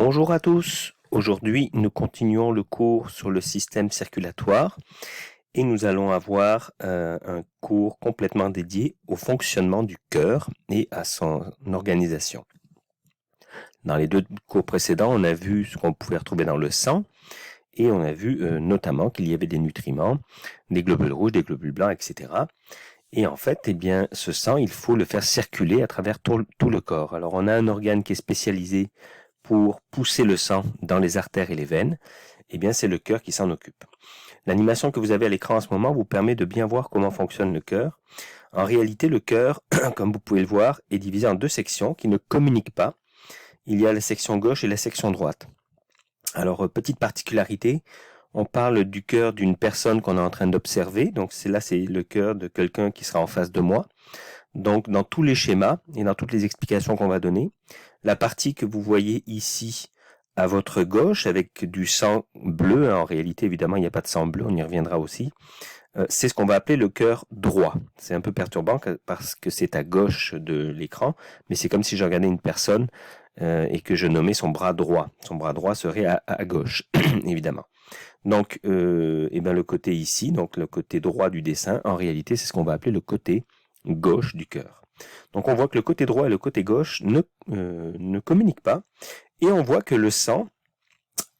Bonjour à tous, aujourd'hui nous continuons le cours sur le système circulatoire et nous allons avoir un cours complètement dédié au fonctionnement du cœur et à son organisation. Dans les deux cours précédents, on a vu ce qu'on pouvait retrouver dans le sang et on a vu notamment qu'il y avait des nutriments, des globules rouges, des globules blancs, etc. Et en fait, eh bien, ce sang, il faut le faire circuler à travers tout le corps. Alors on a un organe qui est spécialisé pour pousser le sang dans les artères et les veines, eh bien c'est le cœur qui s'en occupe. L'animation que vous avez à l'écran en ce moment vous permet de bien voir comment fonctionne le cœur. En réalité, le cœur, comme vous pouvez le voir, est divisé en deux sections qui ne communiquent pas. Il y a la section gauche et la section droite. Alors, petite particularité, on parle du cœur d'une personne qu'on est en train d'observer. Donc c'est le cœur de quelqu'un qui sera en face de moi. Donc dans tous les schémas et dans toutes les explications qu'on va donner, la partie que vous voyez ici à votre gauche avec du sang bleu, en réalité évidemment il n'y a pas de sang bleu, on y reviendra aussi, c'est ce qu'on va appeler le cœur droit. C'est un peu perturbant parce que c'est à gauche de l'écran, mais c'est comme si je regardais une personne et que je nommais son bras droit. Son bras droit serait à gauche, évidemment. Donc le côté ici, donc le côté droit du dessin, en réalité c'est ce qu'on va appeler le côté gauche du cœur. Donc on voit que le côté droit et le côté gauche ne communiquent pas, et on voit que le sang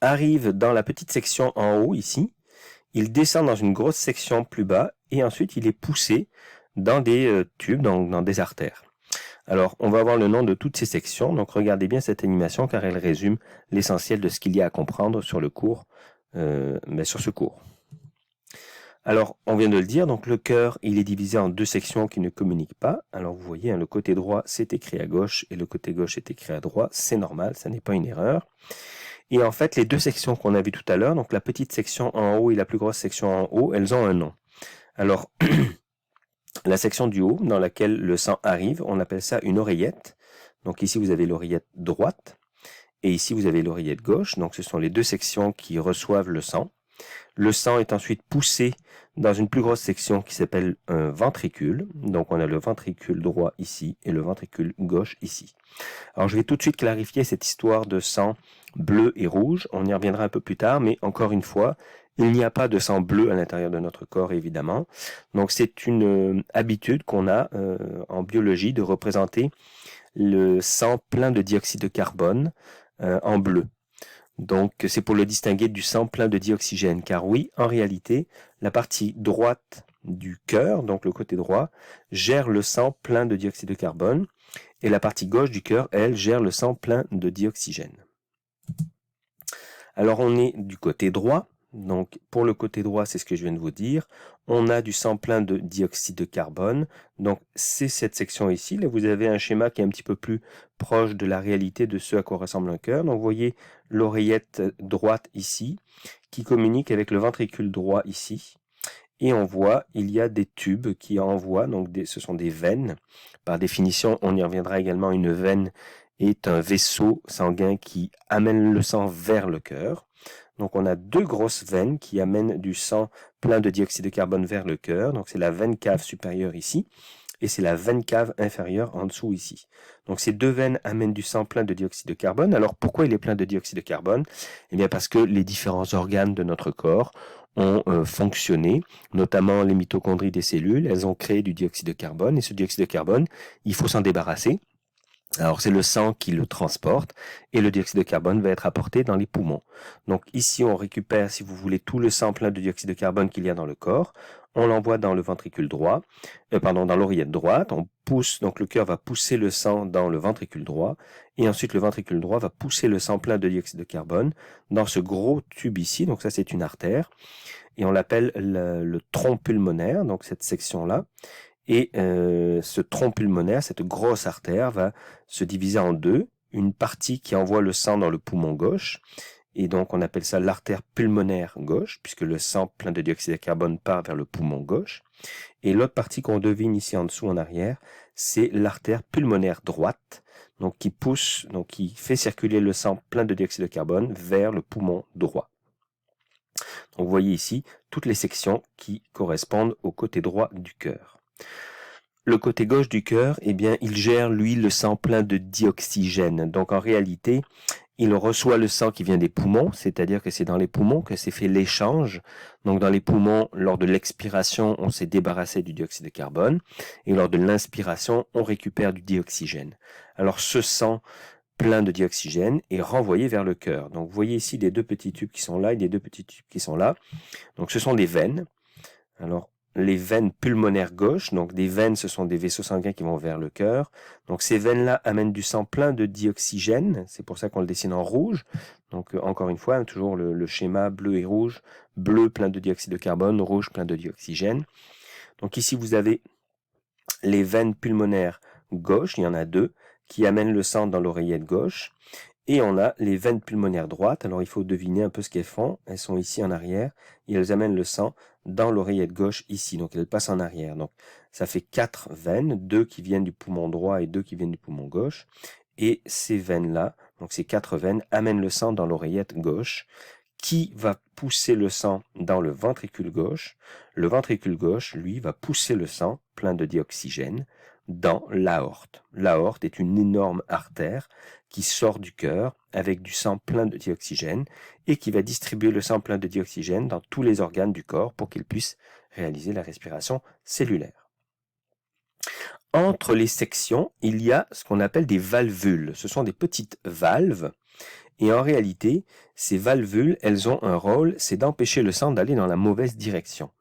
arrive dans la petite section en haut ici, il descend dans une grosse section plus bas, et ensuite il est poussé dans des tubes, dans des artères. Alors on va avoir le nom de toutes ces sections, donc regardez bien cette animation car elle résume l'essentiel de ce qu'il y a à comprendre sur le cours, sur ce cours. Alors, on vient de le dire, donc le cœur, il est divisé en deux sections qui ne communiquent pas. Alors, vous voyez, le côté droit, c'est écrit à gauche et le côté gauche est écrit à droite. C'est normal, ça n'est pas une erreur. Et en fait, les deux sections qu'on a vues tout à l'heure, donc la petite section en haut et la plus grosse section en haut, elles ont un nom. Alors, la section du haut, dans laquelle le sang arrive, on appelle ça une oreillette. Donc ici, vous avez l'oreillette droite et ici, vous avez l'oreillette gauche. Donc, ce sont les deux sections qui reçoivent le sang. Le sang est ensuite poussé dans une plus grosse section qui s'appelle un ventricule. Donc on a le ventricule droit ici et le ventricule gauche ici. Alors je vais tout de suite clarifier cette histoire de sang bleu et rouge. On y reviendra un peu plus tard, mais encore une fois, il n'y a pas de sang bleu à l'intérieur de notre corps, évidemment. Donc c'est une habitude qu'on a en biologie de représenter le sang plein de dioxyde de carbone en bleu. Donc c'est pour le distinguer du sang plein de dioxygène, car oui, en réalité, la partie droite du cœur, donc le côté droit, gère le sang plein de dioxyde de carbone, et la partie gauche du cœur, elle, gère le sang plein de dioxygène. Alors on est du côté droit, donc pour le côté droit, c'est ce que je viens de vous dire, on a du sang plein de dioxyde de carbone, donc c'est cette section ici, là vous avez un schéma qui est un petit peu plus proche de la réalité de ce à quoi ressemble un cœur. Donc vous voyez l'oreillette droite ici, qui communique avec le ventricule droit ici, et on voit, il y a des tubes qui envoient, donc ce sont des veines. Par définition, on y reviendra également, une veine est un vaisseau sanguin qui amène le sang vers le cœur. Donc on a deux grosses veines qui amènent du sang plein de dioxyde de carbone vers le cœur. Donc c'est la veine cave supérieure ici, et c'est la veine cave inférieure en dessous ici. Donc ces deux veines amènent du sang plein de dioxyde de carbone. Alors pourquoi il est plein de dioxyde de carbone? Eh bien parce que les différents organes de notre corps ont fonctionné, notamment les mitochondries des cellules, elles ont créé du dioxyde de carbone, et ce dioxyde de carbone, il faut s'en débarrasser. Alors c'est le sang qui le transporte, et le dioxyde de carbone va être apporté dans les poumons. Donc ici on récupère, si vous voulez, tout le sang plein de dioxyde de carbone qu'il y a dans le corps, on l'envoie dans le ventricule droit, dans l'oreillette droite, on pousse, donc le cœur va pousser le sang dans le ventricule droit, et ensuite le ventricule droit va pousser le sang plein de dioxyde de carbone dans ce gros tube ici, donc ça c'est une artère, et on l'appelle le tronc pulmonaire, donc cette section-là. Et ce tronc pulmonaire, cette grosse artère, va se diviser en deux. Une partie qui envoie le sang dans le poumon gauche, et donc on appelle ça l'artère pulmonaire gauche, puisque le sang plein de dioxyde de carbone part vers le poumon gauche. Et l'autre partie qu'on devine ici en dessous, en arrière, c'est l'artère pulmonaire droite, donc qui fait circuler le sang plein de dioxyde de carbone vers le poumon droit. Donc vous voyez ici toutes les sections qui correspondent au côté droit du cœur. Le côté gauche du cœur, eh bien, il gère, lui, le sang plein de dioxygène. Donc, en réalité, il reçoit le sang qui vient des poumons, c'est-à-dire que c'est dans les poumons que s'est fait l'échange. Donc dans les poumons, lors de l'expiration, on s'est débarrassé du dioxyde de carbone, et lors de l'inspiration, on récupère du dioxygène. Alors ce sang plein de dioxygène est renvoyé vers le cœur. Donc vous voyez ici les deux petits tubes qui sont là et les deux petits tubes qui sont là. Donc ce sont des veines. Alors les veines pulmonaires gauches, donc des veines, ce sont des vaisseaux sanguins qui vont vers le cœur. Donc ces veines-là amènent du sang plein de dioxygène, c'est pour ça qu'on le dessine en rouge. Donc encore une fois, toujours le schéma bleu et rouge, bleu plein de dioxyde de carbone, rouge plein de dioxygène. Donc ici vous avez les veines pulmonaires gauches, il y en a deux, qui amènent le sang dans l'oreillette gauche. Et on a les veines pulmonaires droites. Alors il faut deviner un peu ce qu'elles font. Elles sont ici en arrière et elles amènent le sang dans l'oreillette gauche ici. Donc elles passent en arrière. Donc ça fait 4 veines, 2 qui viennent du poumon droit et 2 qui viennent du poumon gauche. Et ces veines-là, donc ces 4 veines, amènent le sang dans l'oreillette gauche qui va pousser le sang dans le ventricule gauche. Le ventricule gauche, lui, va pousser le sang plein de dioxygène dans l'aorte. L'aorte est une énorme artère qui sort du cœur avec du sang plein de dioxygène et qui va distribuer le sang plein de dioxygène dans tous les organes du corps pour qu'ils puissent réaliser la respiration cellulaire. Entre les sections, il y a ce qu'on appelle des valvules. Ce sont des petites valves et en réalité, ces valvules, elles ont un rôle, c'est d'empêcher le sang d'aller dans la mauvaise direction.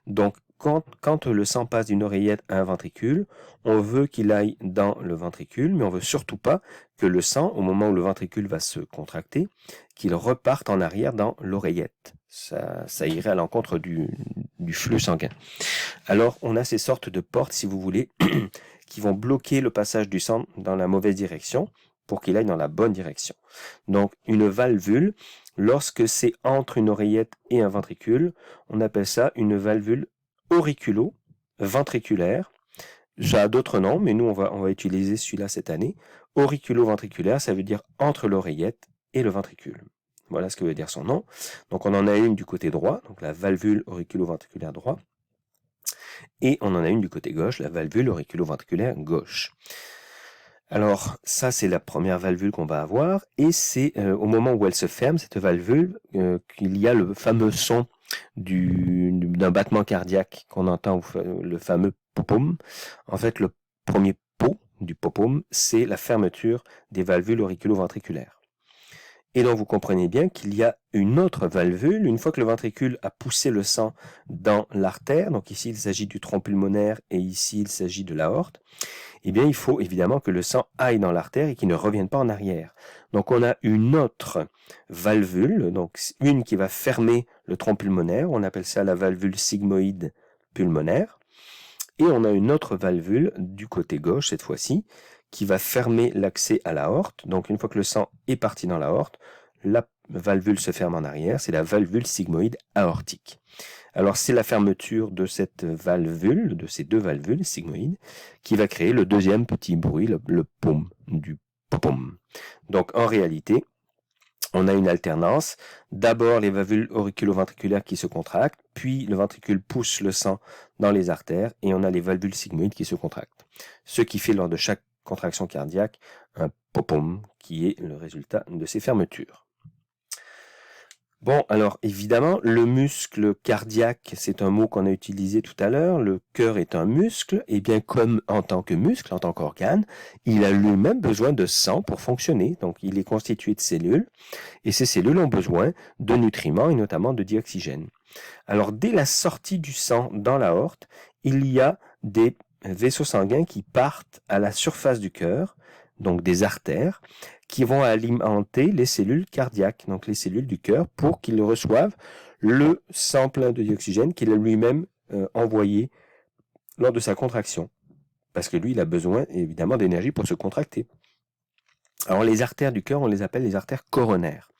Donc, quand le sang passe d'une oreillette à un ventricule, on veut qu'il aille dans le ventricule, mais on veut surtout pas que le sang, au moment où le ventricule va se contracter, qu'il reparte en arrière dans l'oreillette. Ça irait à l'encontre du flux sanguin. Alors, on a ces sortes de portes, si vous voulez, qui vont bloquer le passage du sang dans la mauvaise direction pour qu'il aille dans la bonne direction. Donc, une valvule, lorsque c'est entre une oreillette et un ventricule, on appelle ça une valvule auriculo-ventriculaire. Ça a d'autres noms, mais nous, on va utiliser celui-là cette année. Auriculo-ventriculaire, ça veut dire entre l'oreillette et le ventricule. Voilà ce que veut dire son nom. Donc, on en a une du côté droit, donc la valvule auriculo-ventriculaire droit. Et on en a une du côté gauche, la valvule auriculo-ventriculaire gauche. Alors, ça, c'est la première valvule qu'on va avoir, et c'est au moment où elle se ferme, cette valvule, qu'il y a le fameux son d'un battement cardiaque qu'on entend, le fameux popom. En fait, le premier pot du popom, c'est la fermeture des valvules auriculo-ventriculaires. Et donc, vous comprenez bien qu'il y a une autre valvule, une fois que le ventricule a poussé le sang dans l'artère, donc ici, il s'agit du tronc pulmonaire, et ici, il s'agit de l'aorte, eh bien, il faut évidemment que le sang aille dans l'artère et qu'il ne revienne pas en arrière. Donc, on a une autre valvule, donc une qui va fermer le tronc pulmonaire, on appelle ça la valvule sigmoïde pulmonaire, et on a une autre valvule du côté gauche, cette fois-ci, qui va fermer l'accès à l'aorte. Donc, une fois que le sang est parti dans l'aorte, la valvule se ferme en arrière, c'est la valvule sigmoïde aortique. Alors, c'est la fermeture de cette valvule, de ces deux valvules sigmoïdes, qui va créer le deuxième petit bruit, le pom, du pom. Donc, en réalité, on a une alternance. D'abord, les valvules auriculo-ventriculaires qui se contractent, puis le ventricule pousse le sang dans les artères, et on a les valvules sigmoïdes qui se contractent. Ce qui fait lors de chaque contraction cardiaque un popom, qui est le résultat de ces fermetures. Bon, alors évidemment, le muscle cardiaque, c'est un mot qu'on a utilisé tout à l'heure. Le cœur est un muscle, et bien comme en tant que muscle, en tant qu'organe, il a lui-même besoin de sang pour fonctionner. Donc il est constitué de cellules, et ces cellules ont besoin de nutriments, et notamment de dioxygène. Alors dès la sortie du sang dans l'aorte, il y a des vaisseaux sanguins qui partent à la surface du cœur, donc des artères, qui vont alimenter les cellules cardiaques, donc les cellules du cœur, pour qu'ils reçoivent le sang plein de dioxygène qu'il a lui-même envoyé lors de sa contraction. Parce que lui, il a besoin évidemment d'énergie pour se contracter. Alors les artères du cœur, on les appelle les artères coronaires.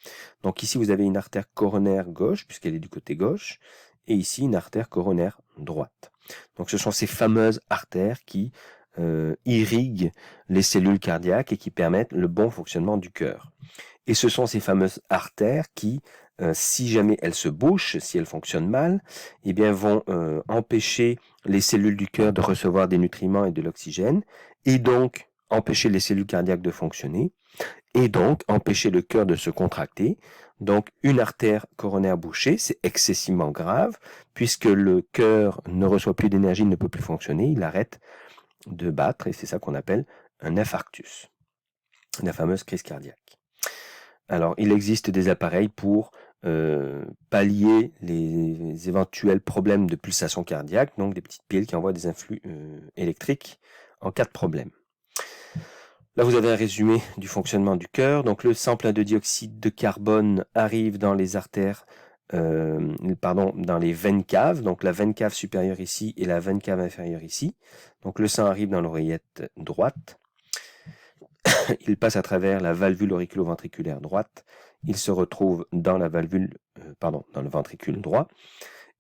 Donc ici, vous avez une artère coronaire gauche, puisqu'elle est du côté gauche, et ici une artère coronaire droite. Donc ce sont ces fameuses artères qui irriguent les cellules cardiaques et qui permettent le bon fonctionnement du cœur. Et ce sont ces fameuses artères qui, si jamais elles se bouchent, si elles fonctionnent mal, eh bien vont empêcher les cellules du cœur de recevoir des nutriments et de l'oxygène, et donc empêcher les cellules cardiaques de fonctionner. et donc empêcher le cœur de se contracter. Donc une artère coronaire bouchée, c'est excessivement grave, puisque le cœur ne reçoit plus d'énergie, ne peut plus fonctionner, il arrête de battre, et c'est ça qu'on appelle un infarctus, la fameuse crise cardiaque. Alors, il existe des appareils pour pallier les éventuels problèmes de pulsation cardiaque, donc des petites piles qui envoient des influx électriques en cas de problème. Là, vous avez un résumé du fonctionnement du cœur. Donc, le sang plein de dioxyde de carbone arrive dans les artères, dans les veines caves. Donc, la veine cave supérieure ici et la veine cave inférieure ici. Donc, le sang arrive dans l'oreillette droite. Il passe à travers la valvule auriculo-ventriculaire droite. Il se retrouve dans la dans le ventricule droit.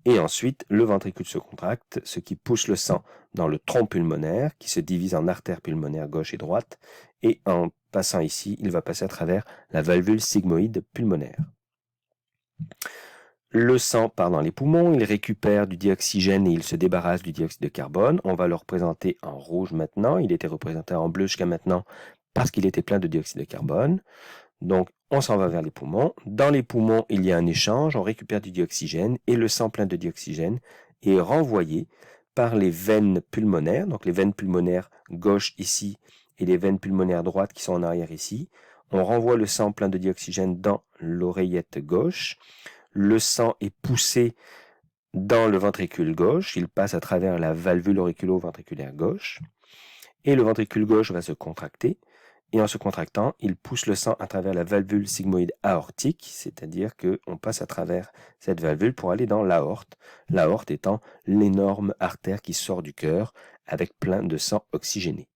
Et ensuite, le ventricule se contracte, ce qui pousse le sang dans le tronc pulmonaire, qui se divise en artères pulmonaires gauche et droite. Et en passant ici, il va passer à travers la valvule sigmoïde pulmonaire. Le sang part dans les poumons, il récupère du dioxygène et il se débarrasse du dioxyde de carbone. On va le représenter en rouge maintenant. Il était représenté en bleu jusqu'à maintenant parce qu'il était plein de dioxyde de carbone. Donc, on s'en va vers les poumons. Dans les poumons, il y a un échange, on récupère du dioxygène et le sang plein de dioxygène est renvoyé par les veines pulmonaires, donc les veines pulmonaires gauche ici et les veines pulmonaires droites qui sont en arrière ici. On renvoie le sang plein de dioxygène dans l'oreillette gauche. Le sang est poussé dans le ventricule gauche, il passe à travers la valvule auriculo-ventriculaire gauche et le ventricule gauche va se contracter. Et en se contractant, il pousse le sang à travers la valvule sigmoïde aortique, c'est-à-dire qu'on passe à travers cette valvule pour aller dans l'aorte. L'aorte étant l'énorme artère qui sort du cœur avec plein de sang oxygéné.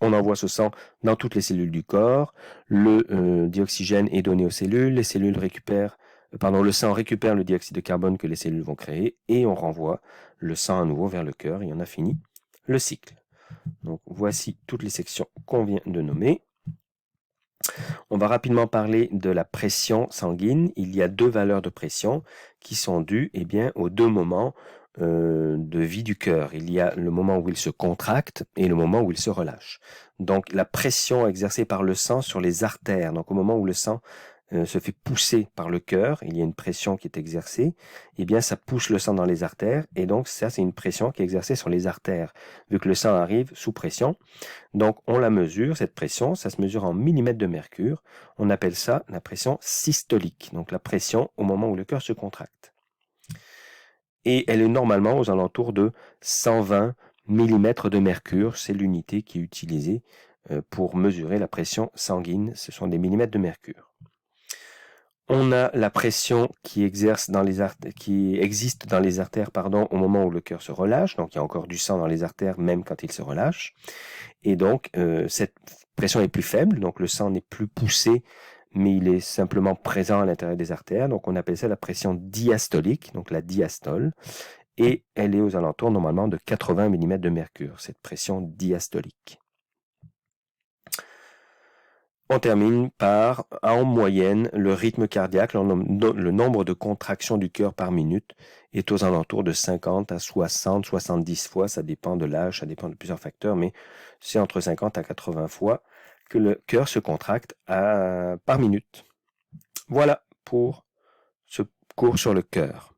On envoie ce sang dans toutes les cellules du corps. Le dioxygène est donné aux cellules. Les cellules le sang récupère le dioxyde de carbone que les cellules vont créer et on renvoie le sang à nouveau vers le cœur et on a fini le cycle. Donc voici toutes les sections qu'on vient de nommer. On va rapidement parler de la pression sanguine. Il y a deux valeurs de pression qui sont dues aux deux moments de vie du cœur. Il y a le moment où il se contracte et le moment où il se relâche. Donc la pression exercée par le sang sur les artères, donc au moment où le sang se fait pousser par le cœur, il y a une pression qui est exercée, ça pousse le sang dans les artères, et donc ça c'est une pression qui est exercée sur les artères, vu que le sang arrive sous pression. Donc on la mesure, cette pression, ça se mesure en millimètres de mercure, on appelle ça la pression systolique, donc la pression au moment où le cœur se contracte. Et elle est normalement aux alentours de 120 millimètres de mercure, c'est l'unité qui est utilisée pour mesurer la pression sanguine, ce sont des millimètres de mercure. On a la pression qui existe dans les artères au moment où le cœur se relâche. Donc, il y a encore du sang dans les artères même quand il se relâche. Et donc, cette pression est plus faible. Donc, le sang n'est plus poussé, mais il est simplement présent à l'intérieur des artères. Donc, on appelle ça la pression diastolique, donc la diastole. Et elle est aux alentours normalement de 80 mm de mercure, cette pression diastolique. On termine par, en moyenne, le rythme cardiaque, le nombre de contractions du cœur par minute est aux alentours de 50 à 60, 70 fois, ça dépend de l'âge, ça dépend de plusieurs facteurs, mais c'est entre 50 à 80 fois que le cœur se contracte par minute. Voilà pour ce cours sur le cœur.